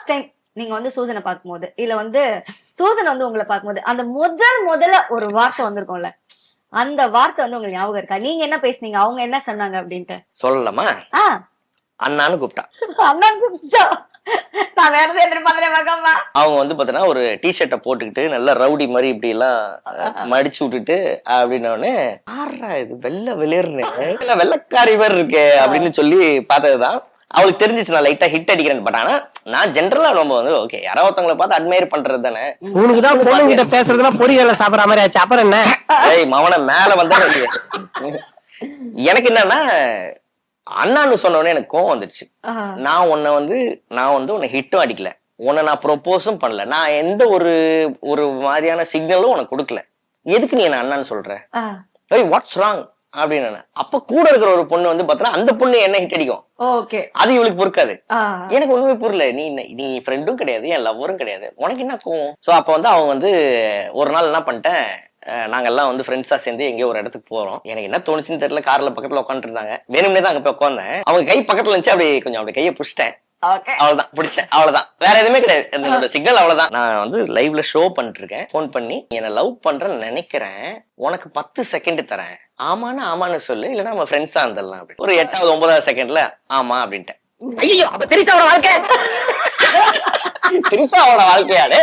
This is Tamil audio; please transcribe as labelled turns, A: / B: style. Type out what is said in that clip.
A: ஃபர்ஸ்ட் டைம் நீங்க வந்து சூசனை பார்க்கும்போது இல்ல வந்து சூசன் வந்து உங்களை பார்க்கும்போது அந்த முதல்ல ஒரு வார்த்தை வந்திருக்கும்ல, அந்த வார்த்தை வந்து உங்களுக்கு ஞாபகம் இருக்கா? நீங்க என்ன பேசுனீங்க, அவங்க என்ன சொன்னாங்க அப்படின்ட்டு
B: சொல்லலாமா?
A: ஆஹ்
B: அண்ணான்னு கூப்பிட்டா.
A: அண்ணன் கூப்பிச்சா நான் வேற எதுவும் எதிர்பார்த்தேன் மகம்மா.
B: அவங்க வந்து பாத்தீங்கன்னா ஒரு டிஷர்ட்டை போட்டுக்கிட்டு நல்லா ரவுடி மாதிரி இப்படி எல்லாம் மடிச்சு விட்டுட்டு அப்படின்னோடனே ஆறா இது வெள்ளை வெளியேறுனே வெள்ளக்காரி மாதிரி இருக்கு அப்படின்னு சொல்லி பார்த்ததுதான். அவளுக்கு தெரிஞ்சிச்சு நான் லைட்டா ஹிட் அடிக்கிறேன்னு. பட் ஆனா நான் ஜென்ரலா நம்ம வந்து ஓகே யாராவது ஒருத்தவங்களை பார்த்து அட்மையர் பண்றது தானே.
C: உனக்குதான் பொண்ணுகிட்ட பேசுறதுலாம் பொரியல சாப்பிடற மாதிரி ஆச்சு. அப்புறம் என்ன?
B: ஏய் மவன மேல வந்தா எனக்கு என்னன்னா அண்ணான்னு சொன்னோடனே எனக்கு கோவம் வந்துடுச்சு. நான் உன்னை ஹிட்டும் அடிக்கல, உன்னை நான் ப்ரொபோஸும் பண்ணல, நான் எந்த ஒரு மாதிரியான சிக்னலும் உனக்கு கொடுக்கல, எதுக்கு நீ என்ன அண்ணான்னு சொல்ற? வாட்ஸ் ராங் அப்படின்னு. அப்ப கூட இருக்கிற ஒரு பொண்ணு வந்து பாத்தீங்கன்னா அந்த பொண்ணு என்ன ஹிட் அடிக்கும், அது இவளுக்கு பொறுக்காது. எனக்கு ஒண்ணுமே புரியல. நீ ஃப்ரெண்டும் கிடையாது, என் லவ்வரும் கிடையாது, உனக்கு என்ன கோவம்? சோ அப்ப வந்து அவங்க வந்து ஒரு நாள் என்ன பண்ணிட்டேன், நாங்கெல்லாம் வந்து ஃப்ரெண்ட்ஸா சேர்ந்து எங்கேயோ ஒரு இடத்துக்கு போறோம். எனக்கு என்ன தோணுச்சுன்னு தெரியல, கார்ல பக்கத்துல உட்காந்துட்டு இருந்தாங்க. வேணும்னே தான் அங்க போய் உட்காந்தேன். அவங்க கை பக்கத்துல இருந்துச்சு, அப்படியே கொஞ்சம் அப்படி கையை பிடிச்சிட்டேன். அவ்வளவுதான், பிடிச்சேன், அவ்வளவுதான், வேற எதுவுமே கிடையாது. என்னோட சிக்னல் அவ்வளவுதான். நான் வந்து லைவ்ல ஷோ பண்ணிட்டு இருக்கேன். போன் பண்ணி என்ன லவ் பண்றேன்னு நினைக்கிறேன், உனக்கு 10 செகண்ட் தரேன், ஆமான்னு சொல்லு, இல்லன்னா நம்ம ஃப்ரெண்ட்ஸா இருந்துடலாம் அப்படி. ஒரு 8வது 9வது செகண்ட்ல ஆமா அப்படின்ட்டேன். ஐயோ அப்ப திரிசாவோட வாழ்க்கை திரிசாவோட வாழ்க்கையாடே.